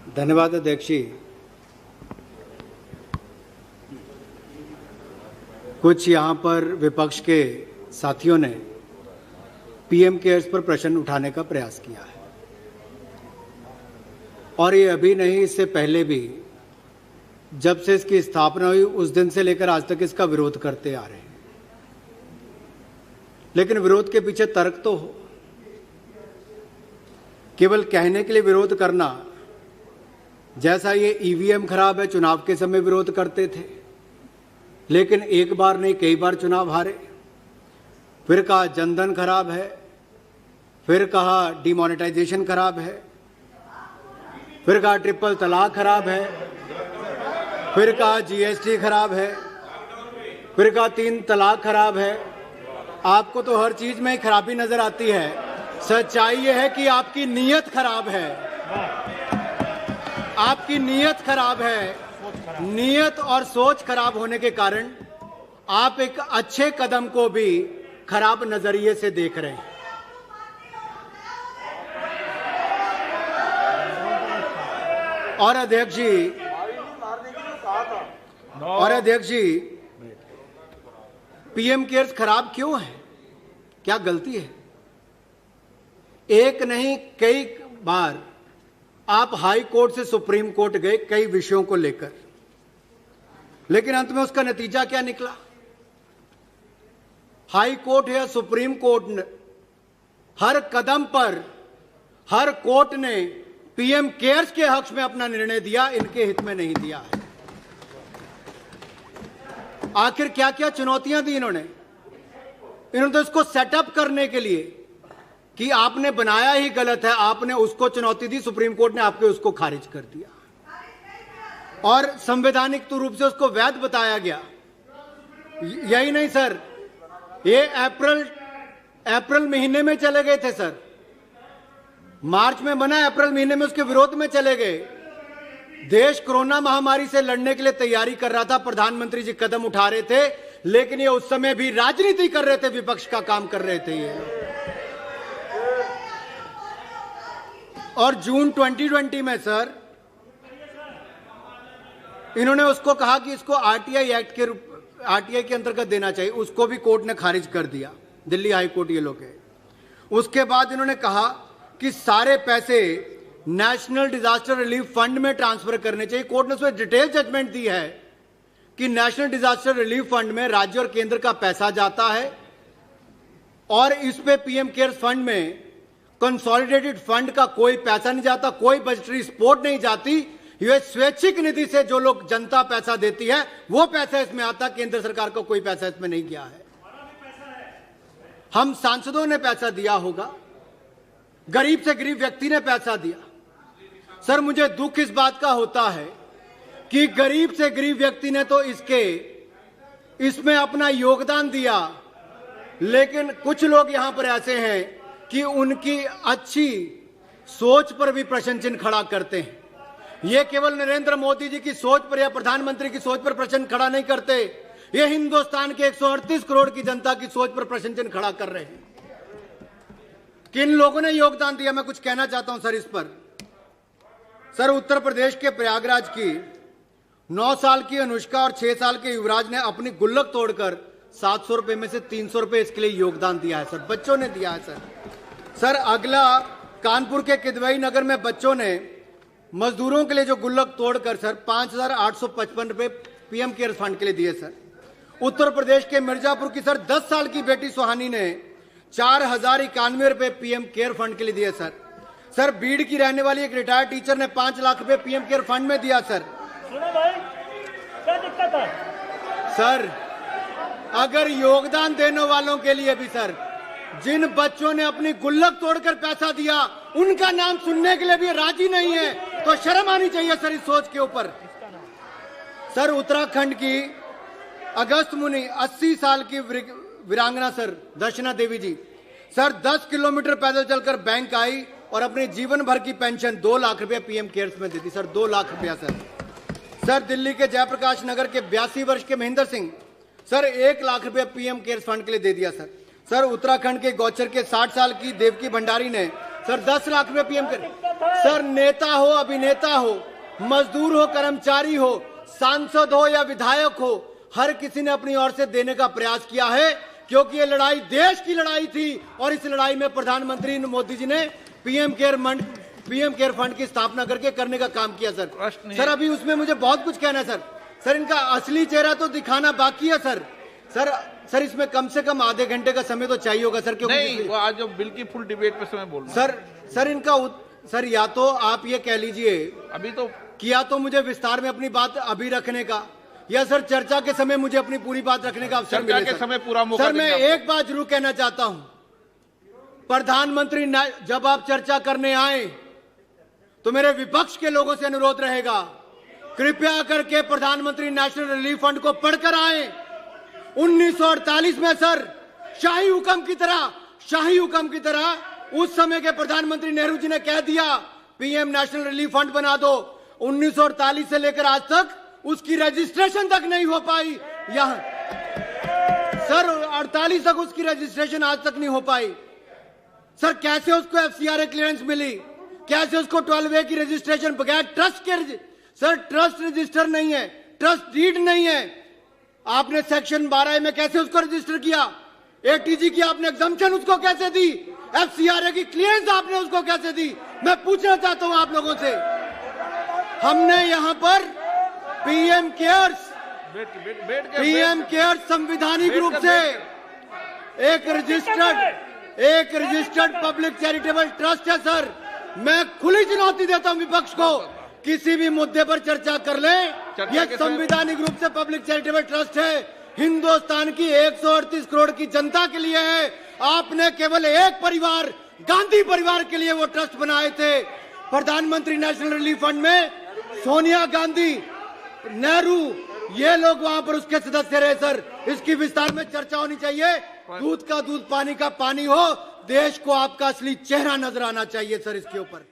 धन्यवाद अध्यक्ष जी। कुछ यहाँ पर विपक्ष के साथियों ने पीएम केयर्स पर प्रश्न उठाने का प्रयास किया है और ये अभी नहीं, इससे पहले भी जब से इसकी स्थापना हुई उस दिन से लेकर आज तक इसका विरोध करते आ रहे हैं। लेकिन विरोध के पीछे तर्क तो हो। केवल कहने के लिए विरोध करना, जैसा ये ईवीएम खराब है, चुनाव के समय विरोध करते थे लेकिन एक बार नहीं कई बार चुनाव हारे। फिर कहा जनधन खराब है, फिर कहा डिमोनेटाइजेशन खराब है, फिर कहा ट्रिपल तलाक खराब है, फिर कहा जीएसटी खराब है, फिर कहा 3 तलाक खराब है। आपको तो हर चीज में खराबी नजर आती है। सच्चाई ये है कि आपकी नीयत खराब है। आपकी नीयत खराब है। नीयत और सोच खराब होने के कारण आप एक अच्छे कदम को भी खराब नजरिए से देख रहे हैं। और अध्यक्ष जी, पीएम केयर्स खराब क्यों है? क्या गलती है? एक नहीं कई बार आप हाई कोर्ट से सुप्रीम कोर्ट गए कई विषयों को लेकर, लेकिन अंत में उसका नतीजा क्या निकला? हाई कोर्ट या सुप्रीम कोर्ट हर कदम पर हर कोर्ट ने पीएम केयर्स के हक में अपना निर्णय दिया, इनके हित में नहीं दिया है। आखिर क्या क्या चुनौतियां दी इन्होंने तो इसको सेटअप करने के लिए कि आपने बनाया ही गलत है, आपने उसको चुनौती दी, सुप्रीम कोर्ट ने आपके उसको खारिज कर दिया और संवैधानिक रूप से उसको वैध बताया गया। यही नहीं सर, ये अप्रैल महीने में चले गए थे सर। मार्च में बना, अप्रैल महीने में उसके विरोध में चले गए। देश कोरोना महामारी से लड़ने के लिए तैयारी कर रहा था, प्रधानमंत्री जी कदम उठा रहे थे, लेकिन ये उस समय भी राजनीति कर रहे थे, विपक्ष का काम कर रहे थे ये। और जून 2020 में सर इन्होंने उसको कहा कि इसको आरटीआई के अंतर्गत देना चाहिए, उसको भी कोर्ट ने खारिज कर दिया, दिल्ली हाई कोर्ट ये लोग है। उसके बाद इन्होंने कहा कि सारे पैसे नेशनल डिजास्टर रिलीफ फंड में ट्रांसफर करने चाहिए। कोर्ट ने उसमें डिटेल जजमेंट दी है कि नेशनल डिजास्टर रिलीफ फंड में राज्य और केंद्र का पैसा जाता है और इस पे पीएम केयर्स फंड में कंसोलिडेटेड फंड का कोई पैसा नहीं जाता, कोई बजटरी सपोर्ट नहीं जाती। ये स्वैच्छिक निधि से जो लोग जनता पैसा देती है वो पैसा इसमें आता, केंद्र सरकार का कोई पैसा इसमें नहीं गया है। हम सांसदों ने पैसा दिया होगा, गरीब से गरीब व्यक्ति ने पैसा दिया। सर मुझे दुख इस बात का होता है कि गरीब से गरीब व्यक्ति ने तो इसमें अपना योगदान दिया, लेकिन कुछ लोग यहां पर ऐसे हैं कि उनकी अच्छी सोच पर भी प्रश्न चिन्ह खड़ा करते हैं। ये केवल नरेंद्र मोदी जी की सोच पर या प्रधानमंत्री की सोच पर प्रश्न खड़ा नहीं करते, ये हिंदुस्तान के 138 करोड़ की जनता की सोच पर प्रश्न चिन्ह खड़ा कर रहे हैं। किन लोगों ने योगदान दिया, मैं कुछ कहना चाहता हूं सर इस पर। सर उत्तर प्रदेश के प्रयागराज की 9 साल की अनुष्का और 6 साल के युवराज ने अपनी गुल्लक तोड़कर 700 रुपए में से 300 रुपए इसके लिए योगदान दिया है सर, बच्चों ने दिया है सर। अगला कानपुर के किदवई नगर में बच्चों ने मजदूरों के लिए जो गुल्लक तोड़कर सर 5,855 रुपए पीएम केयर्स फंड के लिए दिए सर। उत्तर प्रदेश के मिर्जापुर की सर 10 साल की बेटी सुहानी ने 4,091 रुपए पीएम केयर फंड के लिए दिए सर। बीड़ की रहने वाली एक रिटायर्ड टीचर ने 5 लाख रुपए पीएम केयर फंड में दिया सर। सुनो भाई, क्या दिक्कत है? सर अगर योगदान देने वालों के लिए भी सर, जिन बच्चों ने अपनी गुल्लक तोड़कर पैसा दिया उनका नाम सुनने के लिए भी राजी नहीं है, तो शर्म आनी चाहिए सर इस सोच के ऊपर। सर उत्तराखंड की अगस्त मुनि 80 साल की वीरांगना सर दर्शना देवी जी सर 10 किलोमीटर पैदल चलकर बैंक आई और अपने जीवन भर की पेंशन 2 लाख रुपया पीएम केयर्स में दी थी सर, 2 लाख रुपया सर। दिल्ली के जयप्रकाश नगर के 82 वर्ष के महेंद्र सिंह सर 1 लाख रुपया पीएम केयर्स फंड के लिए दे दिया सर। उत्तराखंड के गौचर के 60 साल की देवकी भंडारी ने सर 10 लाख रुपए पीएम कर। सर नेता हो, अभिनेता हो, मजदूर हो, कर्मचारी हो, सांसद हो या विधायक हो, हर किसी ने अपनी ओर से देने का प्रयास किया है, क्योंकि ये लड़ाई देश की लड़ाई थी और इस लड़ाई में प्रधानमंत्री मोदी जी ने पीएम केयर फंड की स्थापना करके करने का काम किया सर। सर अभी उसमें मुझे बहुत कुछ कहना है सर। सर इनका असली चेहरा तो दिखाना बाकी है सर। सर इसमें कम से कम आधे घंटे का समय तो चाहिए होगा सर, क्योंकि नहीं, वो आज जो बिल की फुल डिबेट पे समय बोलना सर इनका सर या तो आप ये कह लीजिए अभी तो किया तो मुझे विस्तार में अपनी बात अभी रखने का, या सर चर्चा के समय मुझे अपनी पूरी बात रखने का अवसर मिले। चर्चा के समय पूरा मौका सर मैं एक बात जरूर कहना चाहता हूं, प्रधानमंत्री जब आप चर्चा करने आए तो मेरे विपक्ष के लोगों से अनुरोध रहेगा, कृपया करके प्रधानमंत्री नेशनल रिलीफ फंड को पढ़कर आए। 1948 में सर शाही हुक्म की तरह उस समय के प्रधानमंत्री नेहरू जी ने कह दिया पीएम नेशनल रिलीफ फंड बना दो। 1948 से लेकर आज तक उसकी रजिस्ट्रेशन तक नहीं हो पाई। यहां सर 48 तक उसकी रजिस्ट्रेशन आज तक नहीं हो पाई। सर कैसे उसको एफसीआरए क्लियरेंस मिली, कैसे उसको 12A की रजिस्ट्रेशन बगैर ट्रस्ट के, सर ट्रस्ट रजिस्टर नहीं है, ट्रस्ट डीड नहीं है, आपने सेक्शन 12 में कैसे उसको रजिस्टर किया, एटीजी की आपने एग्जम्पशन उसको कैसे दी, एफसीआरए की क्लियरेंस आपने उसको कैसे दी। मैं पूछना चाहता हूं आप लोगों से, हमने यहां पर पीएम केयर्स संविधानिक रूप से एक रजिस्टर्ड पब्लिक चैरिटेबल ट्रस्ट है सर। मैं खुली चुनौती देता हूं विपक्ष को, किसी भी मुद्दे पर चर्चा कर ले, यह संवैधानिक रूप से पब्लिक चैरिटेबल ट्रस्ट है, हिंदुस्तान की 138 करोड़ की जनता के लिए है। आपने केवल एक परिवार, गांधी परिवार के लिए वो ट्रस्ट बनाए थे। प्रधानमंत्री नेशनल रिलीफ फंड में सोनिया गांधी, नेहरू, ये लोग वहां पर उसके सदस्य रहे सर। इसकी विस्तार में चर्चा होनी चाहिए। दूध का दूध, पानी का पानी हो, देश को आपका असली चेहरा नजर आना चाहिए सर इसके ऊपर।